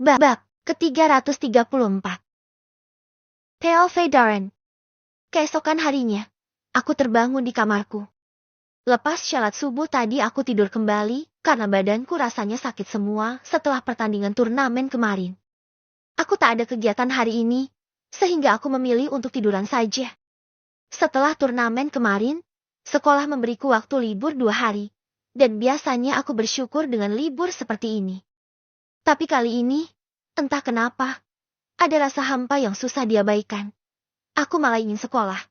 Bab ke-334. POV Darren. Keesokan harinya, aku terbangun di kamarku. Lepas syalat subuh tadi aku tidur kembali karena badanku rasanya sakit semua setelah pertandingan turnamen kemarin. Aku tak ada kegiatan hari ini, sehingga aku memilih untuk tiduran saja. Setelah turnamen kemarin, sekolah memberiku waktu libur 2 hari, dan biasanya aku bersyukur dengan libur seperti ini. Tapi kali ini, entah kenapa, ada rasa hampa yang susah diabaikan. Aku malah ingin sekolah.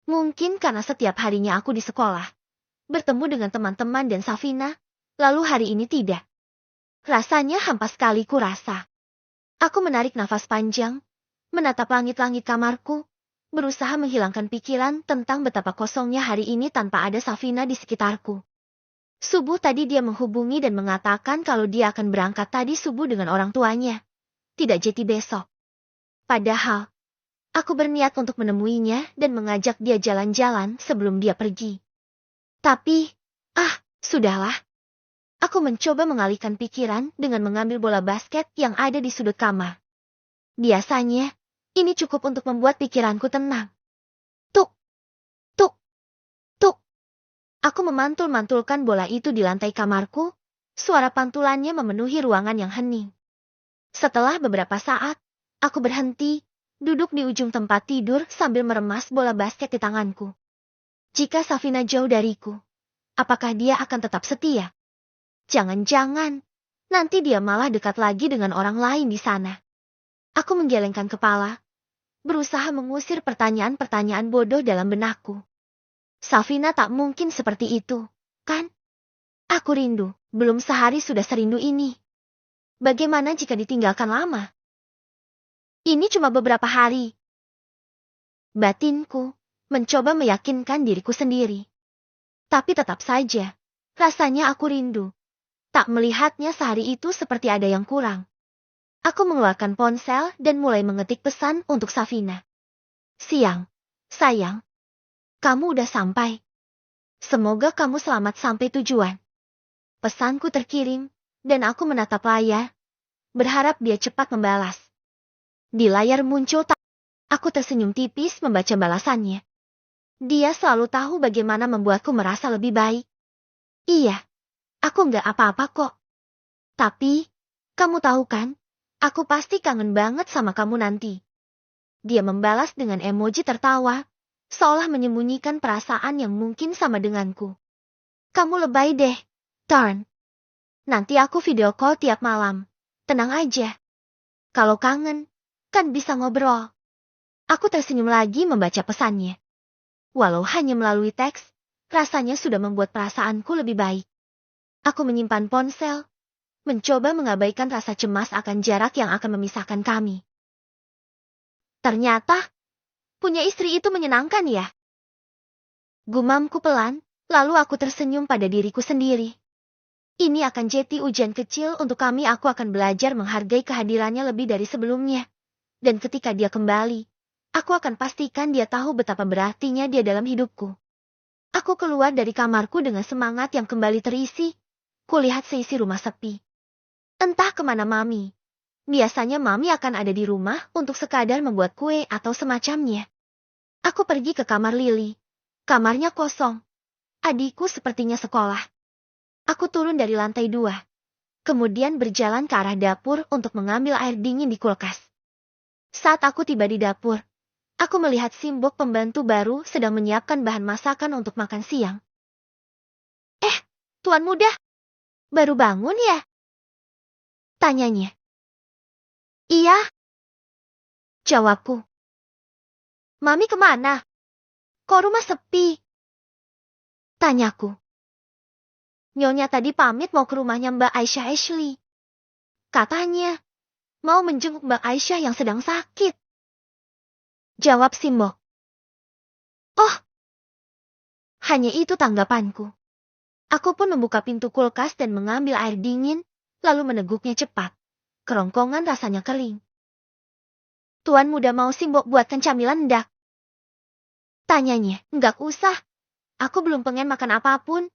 Mungkin karena setiap harinya aku di sekolah, bertemu dengan teman-teman dan Safina, lalu hari ini tidak. Rasanya hampa sekali kurasa. Aku menarik nafas panjang, menatap langit-langit kamarku, berusaha menghilangkan pikiran tentang betapa kosongnya hari ini tanpa ada Safina di sekitarku. Subuh tadi dia menghubungi dan mengatakan kalau dia akan berangkat tadi subuh dengan orang tuanya. Tidak jadi besok. Padahal, aku berniat untuk menemuinya dan mengajak dia jalan-jalan sebelum dia pergi. Tapi, sudahlah. Aku mencoba mengalihkan pikiran dengan mengambil bola basket yang ada di sudut kamar. Biasanya, ini cukup untuk membuat pikiranku tenang. Tuk, tuk, tuk. Aku memantul-mantulkan bola itu di lantai kamarku, suara pantulannya memenuhi ruangan yang hening. Setelah beberapa saat, aku berhenti, duduk di ujung tempat tidur sambil meremas bola basket di tanganku. Jika Safina jauh dariku, apakah dia akan tetap setia? Jangan-jangan, nanti dia malah dekat lagi dengan orang lain di sana. Aku menggelengkan kepala, berusaha mengusir pertanyaan-pertanyaan bodoh dalam benakku. Safina tak mungkin seperti itu, kan? Aku rindu, belum sehari sudah serindu ini. Bagaimana jika ditinggalkan lama? Ini cuma beberapa hari. Batinku mencoba meyakinkan diriku sendiri. Tapi tetap saja, rasanya aku rindu. Tak melihatnya sehari itu seperti ada yang kurang. Aku mengeluarkan ponsel dan mulai mengetik pesan untuk Safina. Siang, sayang. Kamu udah sampai. Semoga kamu selamat sampai tujuan. Pesanku terkirim, dan aku menatap layar, berharap dia cepat membalas. Di layar muncul aku tersenyum tipis membaca balasannya. Dia selalu tahu bagaimana membuatku merasa lebih baik. Iya, aku nggak apa-apa kok. Tapi, kamu tahu kan, aku pasti kangen banget sama kamu nanti. Dia membalas dengan emoji tertawa, seolah menyembunyikan perasaan yang mungkin sama denganku. Kamu lebay deh, Darn. Nanti aku video call tiap malam. Tenang aja. Kalau kangen, kan bisa ngobrol. Aku tersenyum lagi membaca pesannya. Walau hanya melalui teks, rasanya sudah membuat perasaanku lebih baik. Aku menyimpan ponsel, mencoba mengabaikan rasa cemas akan jarak yang akan memisahkan kami. Ternyata, punya istri itu menyenangkan ya. Gumamku pelan, lalu aku tersenyum pada diriku sendiri. Ini akan jadi ujian kecil untuk kami. Aku akan belajar menghargai kehadirannya lebih dari sebelumnya. Dan ketika dia kembali, aku akan pastikan dia tahu betapa berartinya dia dalam hidupku. Aku keluar dari kamarku dengan semangat yang kembali terisi. Kulihat seisi rumah sepi. Entah kemana Mami. Biasanya Mami akan ada di rumah untuk sekadar membuat kue atau semacamnya. Aku pergi ke kamar Lily. Kamarnya kosong. Adikku sepertinya sekolah. Aku turun dari lantai 2. Kemudian berjalan ke arah dapur untuk mengambil air dingin di kulkas. Saat aku tiba di dapur, aku melihat Simbok pembantu baru sedang menyiapkan bahan masakan untuk makan siang. Tuan muda, baru bangun ya? Tanyanya. Iya. Jawabku. Mami kemana? Kok rumah sepi? Tanyaku. Nyonya tadi pamit mau ke rumahnya Mbak Aisyah Ashley. Katanya, mau menjenguk Mbak Aisyah yang sedang sakit. Jawab Simbok. Oh, hanya itu tanggapanku. Aku pun membuka pintu kulkas dan mengambil air dingin, lalu meneguknya cepat. Kerongkongan rasanya kering. Tuan muda mau Simbok buatkan camilan ndak? Tanyanya. Enggak usah. Aku belum pengen makan apapun.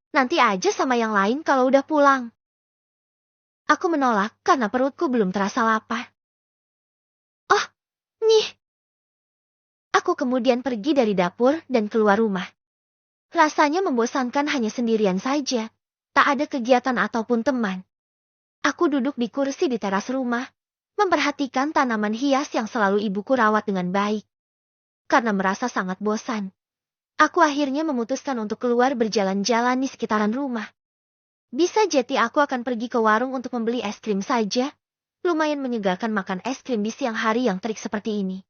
Nanti aja sama yang lain kalau udah pulang. Aku menolak karena perutku belum terasa lapar. Oh, nih. Aku kemudian pergi dari dapur dan keluar rumah. Rasanya membosankan hanya sendirian saja. Tak ada kegiatan ataupun teman. Aku duduk di kursi di teras rumah, memperhatikan tanaman hias yang selalu ibuku rawat dengan baik. Karena merasa sangat bosan, aku akhirnya memutuskan untuk keluar berjalan-jalan di sekitaran rumah. Bisa jadi aku akan pergi ke warung untuk membeli es krim saja. Lumayan menyegarkan makan es krim di siang hari yang terik seperti ini.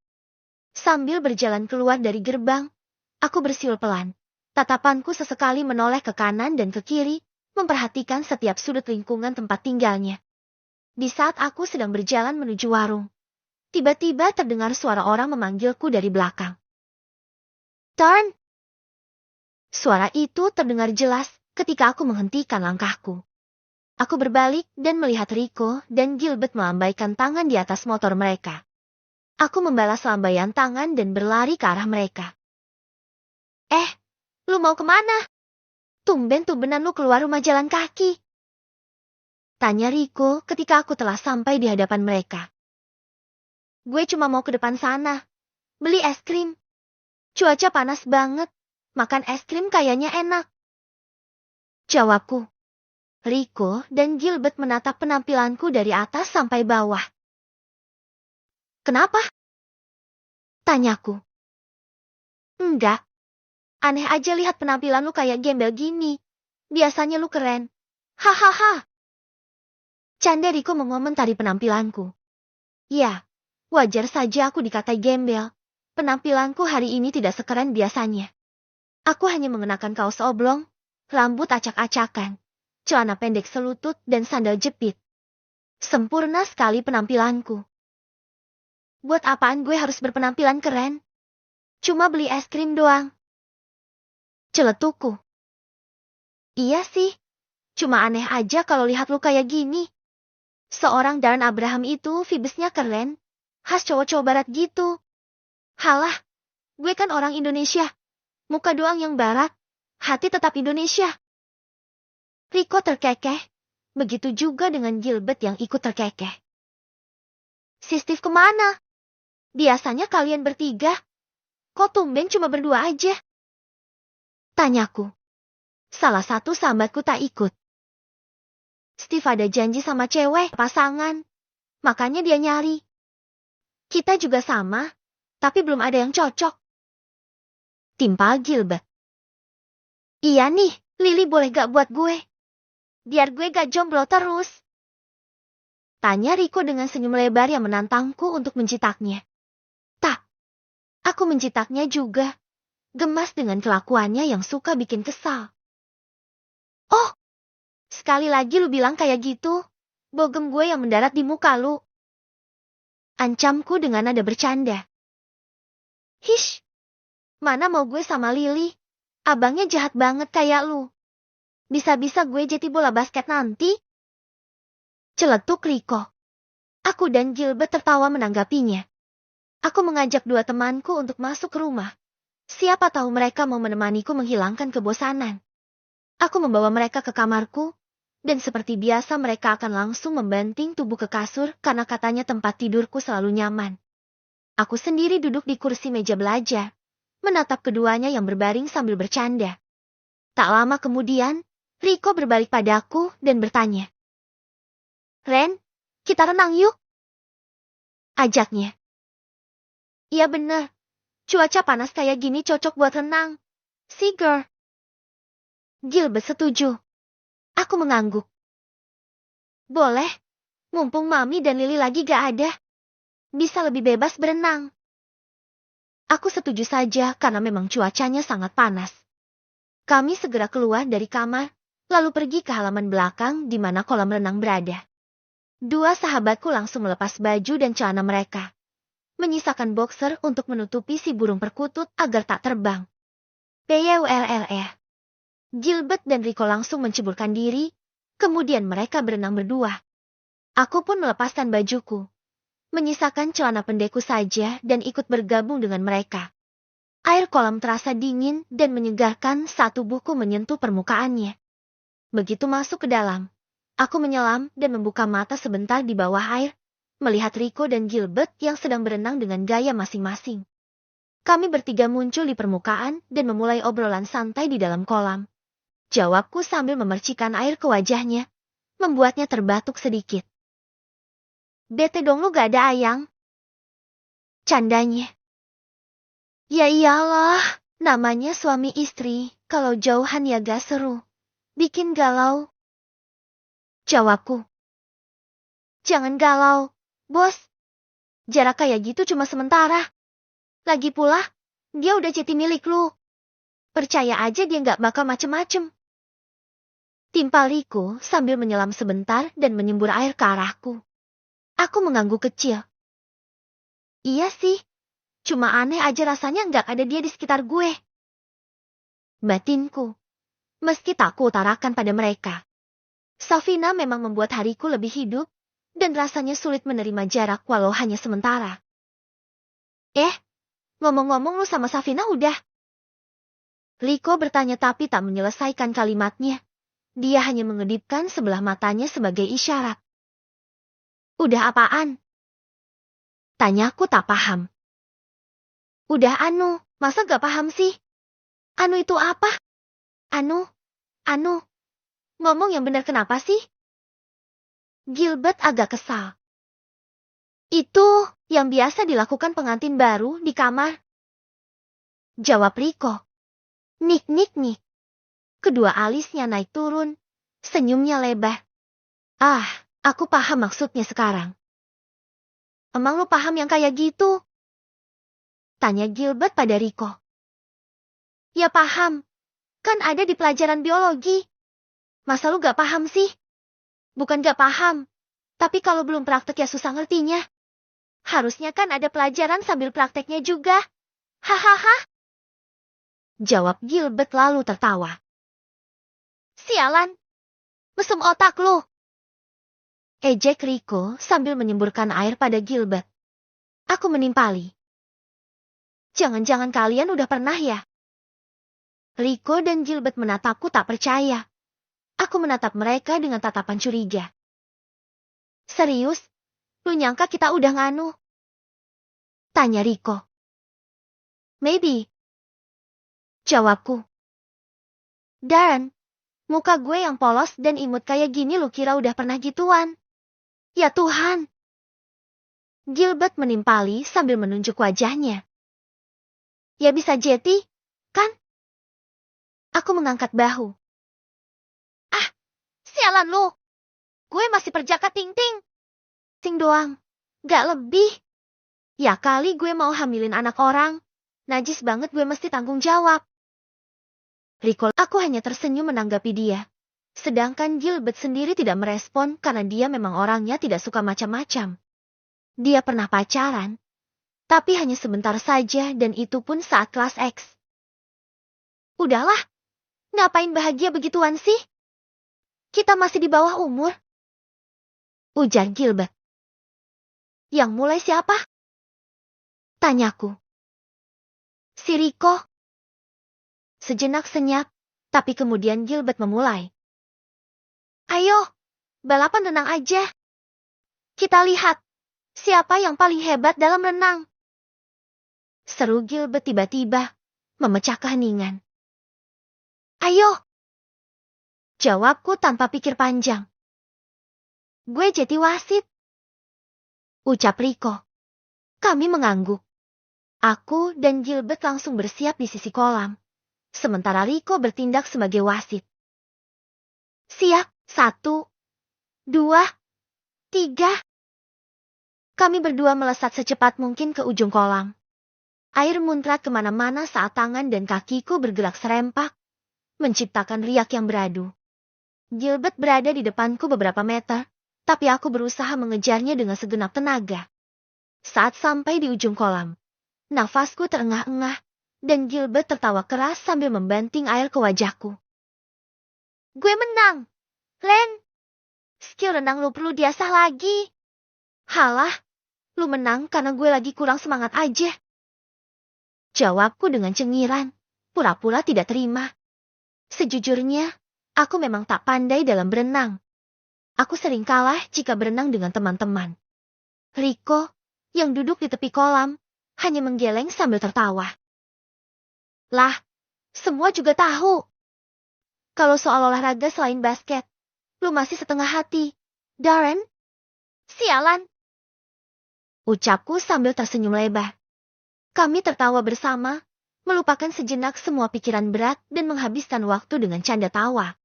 Sambil berjalan keluar dari gerbang, aku bersiul pelan. Tatapanku sesekali menoleh ke kanan dan ke kiri, memperhatikan setiap sudut lingkungan tempat tinggalnya. Di saat aku sedang berjalan menuju warung, tiba-tiba terdengar suara orang memanggilku dari belakang. Turn! Suara itu terdengar jelas ketika aku menghentikan langkahku. Aku berbalik dan melihat Rico dan Gilbert melambaikan tangan di atas motor mereka. Aku membalas lambaian tangan dan berlari ke arah mereka. Lu mau kemana? Tumben-tumbenan lu keluar rumah jalan kaki. Tanya Rico ketika aku telah sampai di hadapan mereka. Gue cuma mau ke depan sana. Beli es krim. Cuaca panas banget. Makan es krim kayaknya enak. Jawabku. Rico dan Gilbert menatap penampilanku dari atas sampai bawah. Kenapa? Tanyaku. Enggak. Aneh aja lihat penampilan lu kayak gembel gini. Biasanya lu keren. Hahaha. Canda Rico mengomentari penampilanku. Ya, wajar saja aku dikatai gembel. Penampilanku hari ini tidak sekeren biasanya. Aku hanya mengenakan kaos oblong, rambut acak-acakan, celana pendek selutut dan sandal jepit. Sempurna sekali penampilanku. Buat apaan gue harus berpenampilan keren? Cuma beli es krim doang. Celetuku. Iya sih, cuma aneh aja kalau lihat lu kayak gini. Seorang Darren Abraham itu vibesnya keren, khas cowok-cowok barat gitu. Halah, gue kan orang Indonesia. Muka doang yang barat, hati tetap Indonesia. Rico terkekeh, begitu juga dengan Gilbert yang ikut terkekeh. Si Steve kemana? Biasanya kalian bertiga. Kok tumben cuma berdua aja? Tanyaku. Salah satu sahabatku tak ikut. Steve ada janji sama cewek pasangan, makanya dia nyari. Kita juga sama, tapi belum ada yang cocok. Timpal Gilbert. Iya nih, Lily boleh gak buat gue? Biar gue gak jomblo terus. Tanya Rico dengan senyum lebar yang menantangku untuk mencitaknya. Tak, aku mencitaknya juga. Gemas dengan kelakuannya yang suka bikin kesal. Oh, sekali lagi lu bilang kayak gitu. Bogem gue yang mendarat di muka lu. Ancamku dengan nada bercanda. Hish, mana mau gue sama Lily? Abangnya jahat banget kayak lu. Bisa-bisa gue jadi bola basket nanti. Celetuk Rico. Aku dan Gilbert tertawa menanggapinya. Aku mengajak dua temanku untuk masuk ke rumah. Siapa tahu mereka mau menemaniku menghilangkan kebosanan. Aku membawa mereka ke kamarku, dan seperti biasa mereka akan langsung membanting tubuh ke kasur karena katanya tempat tidurku selalu nyaman. Aku sendiri duduk di kursi meja belajar, menatap keduanya yang berbaring sambil bercanda. Tak lama kemudian, Rico berbalik padaku dan bertanya. Ren, kita renang yuk. Ajaknya. Iya bener. Cuaca panas kayak gini cocok buat renang. Seger. Gilbert setuju. Aku mengangguk. Boleh. Mumpung Mami dan Lily lagi gak ada. Bisa lebih bebas berenang. Aku setuju saja karena memang cuacanya sangat panas. Kami segera keluar dari kamar, lalu pergi ke halaman belakang di mana kolam renang berada. Dua sahabatku langsung melepas baju dan celana mereka. Menyisakan boxer untuk menutupi si burung perkutut agar tak terbang. PYULLE. Gilbert dan Rico langsung menceburkan diri, kemudian mereka berenang berdua. Aku pun melepaskan bajuku, menyisakan celana pendekku saja dan ikut bergabung dengan mereka. Air kolam terasa dingin dan menyegarkan saat tubuhku menyentuh permukaannya. Begitu masuk ke dalam, Aku menyelam dan membuka mata sebentar di bawah air, melihat Rico dan Gilbert yang sedang berenang dengan gaya masing-masing. Kami bertiga muncul di permukaan dan memulai obrolan santai di dalam kolam. Jawabku sambil memercikan air ke wajahnya, membuatnya terbatuk sedikit. Bete dong lu gak ada ayang? Candanya. Ya iyalah, namanya suami istri, kalau jauhan ya gak seru. Bikin galau. Jawabku. Jangan galau, bos. Jarak kayak gitu cuma sementara. Lagi pula, dia udah jadi milik lu. Percaya aja dia gak bakal macem-macem. Timpal Rico sambil menyelam sebentar dan menyembur air ke arahku. Aku mengangguk kecil. Iya sih, cuma aneh aja rasanya gak ada dia di sekitar gue. Batinku, meski tak kuutarakan pada mereka. Safina memang membuat hariku lebih hidup, dan rasanya sulit menerima jarak walau hanya sementara. Ngomong-ngomong lu sama Safina udah? Rico bertanya tapi tak menyelesaikan kalimatnya. Dia hanya mengedipkan sebelah matanya sebagai isyarat. Udah apaan? Tanyaku tak paham. Udah anu, masa gak paham sih? Anu itu apa? Anu. Ngomong yang benar kenapa sih? Gilbert agak kesal. Itu yang biasa dilakukan pengantin baru di kamar. Jawab Rico. Nik. Kedua alisnya naik turun. Senyumnya lebar. Aku paham maksudnya sekarang. Emang lu paham yang kayak gitu? Tanya Gilbert pada Rico. Ya paham. Kan ada di pelajaran biologi. Masa lu gak paham sih? Bukan gak paham. Tapi kalau belum praktek ya susah ngertinya. Harusnya kan ada pelajaran sambil prakteknya juga. Hahaha. Jawab Gilbert lalu tertawa. Sialan. Mesum otak lu. Ejek Rico sambil menyemburkan air pada Gilbert. Aku menimpali. Jangan-jangan kalian udah pernah ya? Rico dan Gilbert menatapku tak percaya. Aku menatap mereka dengan tatapan curiga. Serius? Lu nyangka kita udah nganu? Tanya Rico. Maybe. Jawabku. Darren, muka gue yang polos dan imut kayak gini lu kira udah pernah gituan? Ya Tuhan. Gilbert menimpali sambil menunjuk wajahnya. Ya bisa jadi, kan? Aku mengangkat bahu. Sialan lu. Gue masih perjaka ting-ting. Ting doang. Gak lebih. Ya kali gue mau hamilin anak orang. Najis banget gue mesti tanggung jawab. Rico, aku hanya tersenyum menanggapi dia. Sedangkan Gilbert sendiri tidak merespon karena dia memang orangnya tidak suka macam-macam. Dia pernah pacaran. Tapi hanya sebentar saja dan itu pun saat kelas X. Udahlah. Ngapain bahagia begituan sih? Kita masih di bawah umur. Ujar Gilbert. Yang mulai siapa? Tanyaku. Si Rico. Sejenak senyap, tapi kemudian Gilbert memulai. Ayo, balapan renang aja. Kita lihat, siapa yang paling hebat dalam renang. Seru Gilbert tiba-tiba, memecah keheningan. Ayo. Jawabku tanpa pikir panjang. Gue jadi wasit. Ucap Rico. Kami mengangguk. Aku dan Gilbert langsung bersiap di sisi kolam. Sementara Rico bertindak sebagai wasit. Siap, 1, 2, 3. Kami berdua melesat secepat mungkin ke ujung kolam. Air muncrat kemana-mana saat tangan dan kakiku bergerak serempak, menciptakan riak yang beradu. Gilbert berada di depanku beberapa meter, tapi aku berusaha mengejarnya dengan segenap tenaga. Saat sampai di ujung kolam, nafasku terengah-engah, dan Gilbert tertawa keras sambil membanting air ke wajahku. Gue menang! Len! Skill renang lu perlu diasah lagi. Halah, lu menang karena gue lagi kurang semangat aja. Jawabku dengan cengiran, pura-pura tidak terima. Sejujurnya, aku memang tak pandai dalam berenang. Aku sering kalah jika berenang dengan teman-teman. Rico, yang duduk di tepi kolam, hanya menggeleng sambil tertawa. Lah, semua juga tahu. Kalau soal olahraga selain basket, lu masih setengah hati. Darren? Sialan. Ucapku sambil tersenyum lebar. Kami tertawa bersama, melupakan sejenak semua pikiran berat dan menghabiskan waktu dengan canda tawa.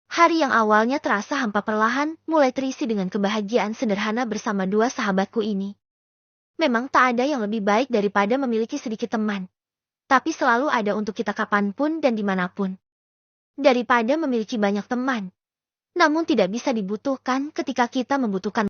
Hari yang awalnya terasa hampa perlahan mulai terisi dengan kebahagiaan sederhana bersama dua sahabatku ini. Memang tak ada yang lebih baik daripada memiliki sedikit teman. Tapi selalu ada untuk kita kapanpun dan dimanapun. Daripada memiliki banyak teman. Namun tidak bisa dibutuhkan ketika kita membutuhkan